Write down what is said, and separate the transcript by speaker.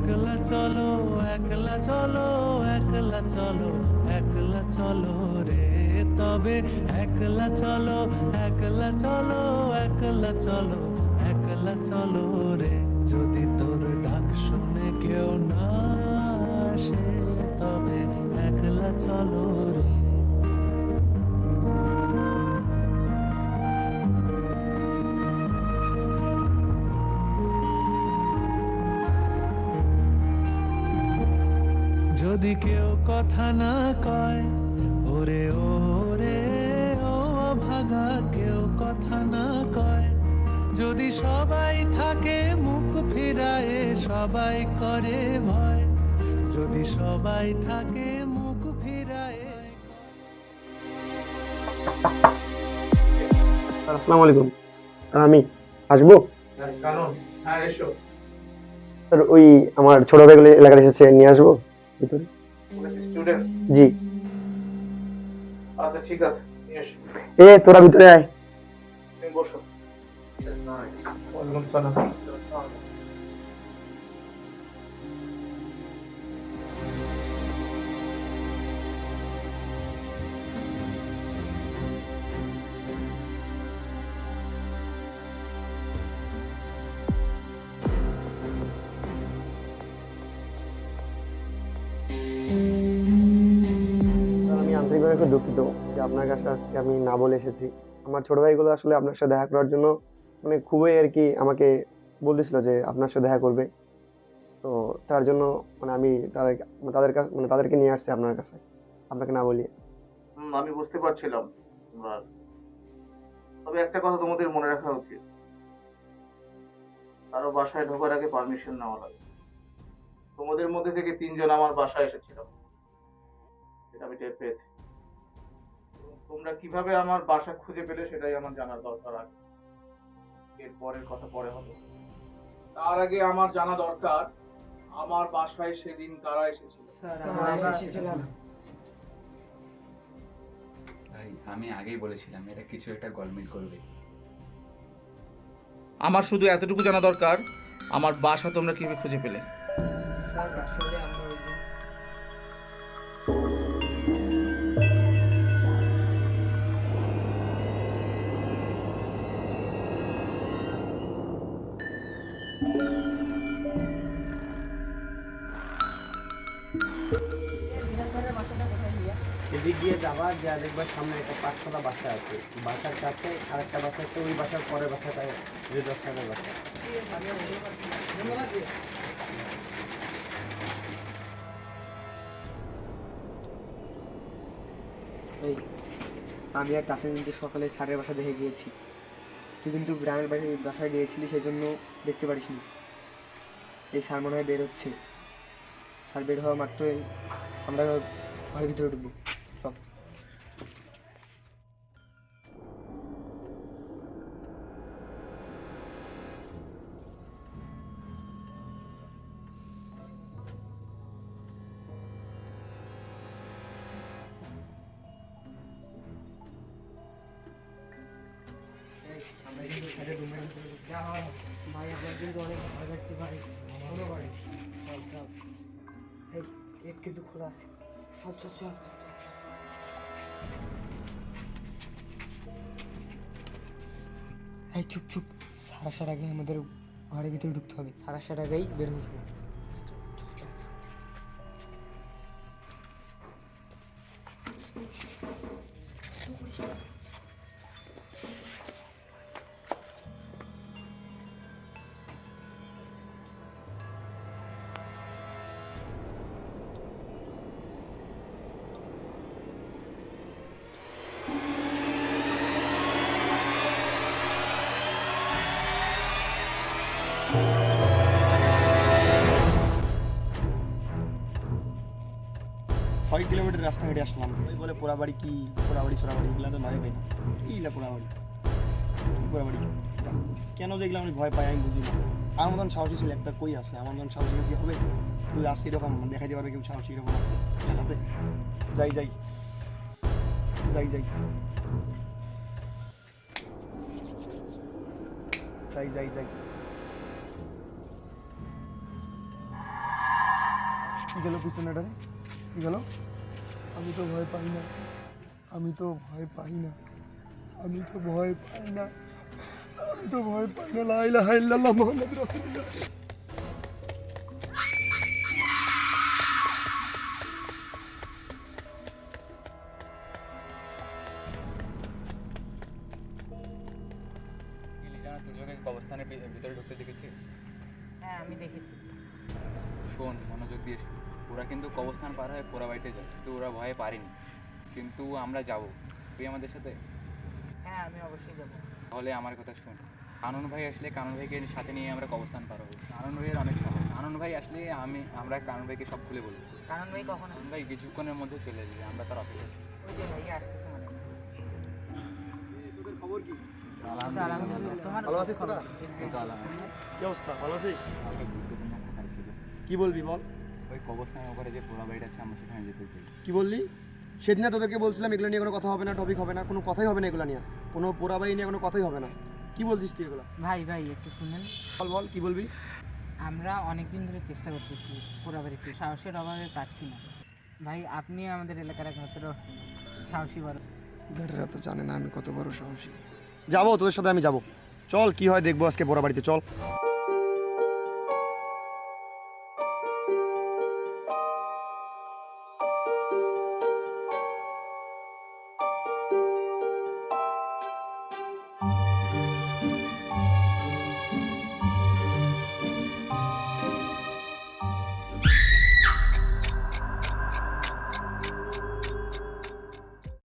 Speaker 1: একলা চলো একলা চলো একলা চলো একলা চলো রে তবে একলা চলো একলা চলো একলা চলো একলা চলো রে যদি তোর ডাক শুনে কেউ না আসে তবে একলা চলো রে যদি কেউ কথা না কয় ওরে ওরে ও ভাগা কেউ কথা না কয় যদি সবাই থাকে মুখ ফিরায়ে সবাই করে ভয় যদি সবাই থাকে মুখ ফিরায়ে
Speaker 2: আসসালামু আলাইকুম। আমি আসবো
Speaker 3: কারণ হ্যাঁ এসো।
Speaker 2: স্যার, ওই আমার ছোট ভাইগুলো এলাকায় এসেছে, নিয়ে আসবো ভিতরে।
Speaker 3: স্টুডেন্ট?
Speaker 2: জি।
Speaker 3: আচ্ছা ঠিক আছে, নিয়ে এসো।
Speaker 2: তোরা ভিতরে আয়।
Speaker 3: তুমি বসো। ওয়ালাইকুম সালাম।
Speaker 2: স্যার, আমি আন্তরিকভাবে খুব দুঃখিত যে আপনার কাছে আজকে আমি না বলে এসেছি। আমার ছোট ভাইগুলো আসলে আপনার সাথে দেখা করার জন্য মানে খুবই আর কি আমাকে বলতেছিল যে আপনার সাথে দেখা করবে। তো তার জন্য মানে আমি তাদের কাছে মানে তাদেরকে নিয়ে আসছি আপনার কাছে, আপনাকে না বলিয়ে।
Speaker 3: আমি বুঝতে পারছিলাম তোমরা, তবে একটা কথা তোমাদের মনে রাখা উচিত, কারো বাসায় ঢোকার আগে পারমিশন নেওয়া লাগে। তোমাদের মধ্যে থেকে 3 জন আমার বাসায় এসেছিল, সেটা আমি টের পেয়েছি। এবং তোমরা কিভাবে আমার বাসা খুঁজে পেলে সেটাই আমার জানার দরকার আছে। এর পরের কথা পরে হবে। তার আগে আমার জানা দরকার আমার বাসায় সেদিন কারা এসেছিল।
Speaker 4: ভাই আমি আগেই বলেছিলাম এরা কিছু একটা গলমিল করবে।
Speaker 3: আমার শুধু এতটুকু জানা দরকার আমার বাসা তোমরা কিভাবে খুঁজে পেলে।
Speaker 5: স্যার আসলে আমরা ওই দিন
Speaker 2: এদিক দিয়ে যাবা, যা দেখবা সামনে একটা পাঁচতলা বাসা আছে, বাসার কাছে আরেকটা বাসা আছে, ওই বাসার পরের বাসাটা রেজার সাহেবের বাসা।
Speaker 5: এই আমি আর তাসিম কিন্তু সকালে স্যারের বাসা দেখে গিয়েছি। তুই কিন্তু গ্রামের বাসায় গিয়েছিলি, সেই জন্য দেখতে পারিসনি। এই স্যার মনে হয় বের হচ্ছে। স্যার বের হওয়া মাত্রই আমরা ঘরের ভিতরে ঢুকবো। সব ভাই আপনার কিন্তু অনেক ভালো লাগছে ভাই। কোনো বাড়ি চল চল, এই গেট কিন্তু খোলা আছে। চল চল চল। এই চুপ চুপ, সারা সার আগে আমাদের ঘরের ভিতরে ঢুকতে হবে। সারা সার আগেই বের হয়ে যাবো।
Speaker 2: ছয় কিলোমিটার রাস্তা হেঁটে আসলাম। ওই বলে পোড়াবাড়ি কি পোড়াবাড়ি ছোড়াবাড়ি এগুলো তো নয় ভাই না, কি ইলা পোড়াবাড়ি কি পোড়াবাড়ি কেন দেখলাম আমি ভয় পাই, আমি বুঝি না। আমার মতন সাহসী ছিল একটা কই আছে, আমার মতন সাহসী কি হবে? তুই আসছে এরকম দেখাইতে পারবে কেউ সাহসী এরকম আছে এলাকাতে? যাই যাই যাই যাই যাই যাই যাই কি গেল পিছনেটা কি গেল? আমি তো ভয় পাই না, আমি তো ভয় পাই না, আমি তো ভয় পাই না, আমি তো ভয় পাই না। লা ইলাহা ইল্লাল্লাহ মুহাম্মাদুর রাসূলুল্লাহ।
Speaker 4: লিজানা তুর্যকে কবরস্থানের ভিতরে ঢুকতে দেখেছি।
Speaker 6: হ্যাঁ আমি দেখেছি।
Speaker 4: শোন, মনোযোগ দিয়ে শোন। ওরা কিন্তু কবরস্থান পার হয়ে পোড়া বাড়িতে যায়, তো ওরা ভয়ে পারেনি, কিন্তু আমরা যাব। তুই আমাদের সাথে?
Speaker 6: হ্যাঁ আমি অবশ্যই যাবো।
Speaker 4: তাহলে আমার কথা শোন, কানন ভাই আসলে কানন ভাইকে সাথে নিয়ে আমরা কবরস্থান পার হবো। কানন ভাইয়ের অনেক সাহস। কানন ভাই আসলে আমরা কানন ভাইকে সব খুলে বলবো।
Speaker 6: কারণ ভাই কখন
Speaker 4: কানন ভাই কিছুক্ষণের মধ্যে চলে যাবে, আমরা তার অপেক্ষা।
Speaker 6: ওই যে ভাই আসতেছে মানে
Speaker 2: তোদের খবর কি?
Speaker 6: আলহামদুলিল্লাহ। তোমার
Speaker 2: ভালো আছিস তোরা?
Speaker 4: এই তো আলহামদুলিল্লাহ।
Speaker 2: কি অবস্থা, ভালো আছিস?
Speaker 4: আমাকে গুরুত্বপূর্ণ কথা ছিল।
Speaker 2: কি বলবি বল।
Speaker 4: ওই কবরস্থানের উপরে যে পোড়া বাড়িটা আছে, আমরা সেখানে যেতে চাই।
Speaker 2: কি বললি? সেদিনে তোদেরকে বলছিলাম এগুলো নিয়ে কোনো কথা হবে না, টপিক হবে না, কোনো কথাই হবে না এগুলো নিয়ে, কোনো পোড়াবাড়ি নিয়ে কোনো কথাই হবে না। কি বলছিস তুই এগুলো?
Speaker 6: ভাই ভাই একটু শুনেন।
Speaker 2: বল বল, কি বলবি?
Speaker 6: আমরা অনেক দিন ধরে চেষ্টা করতেছি পোড়াবাড়িতে, সাহসের অভাবে পাচ্ছি না। ভাই আপনি আমাদের এলাকার একমাত্র সাহসী বড়।
Speaker 2: বেটারা তো জানে না আমি কত বড় সাহসী। যাবো তোদের সাথে, আমি যাবো। চল কি হয় দেখবো আজকে পোড়াবাড়িতে, চল।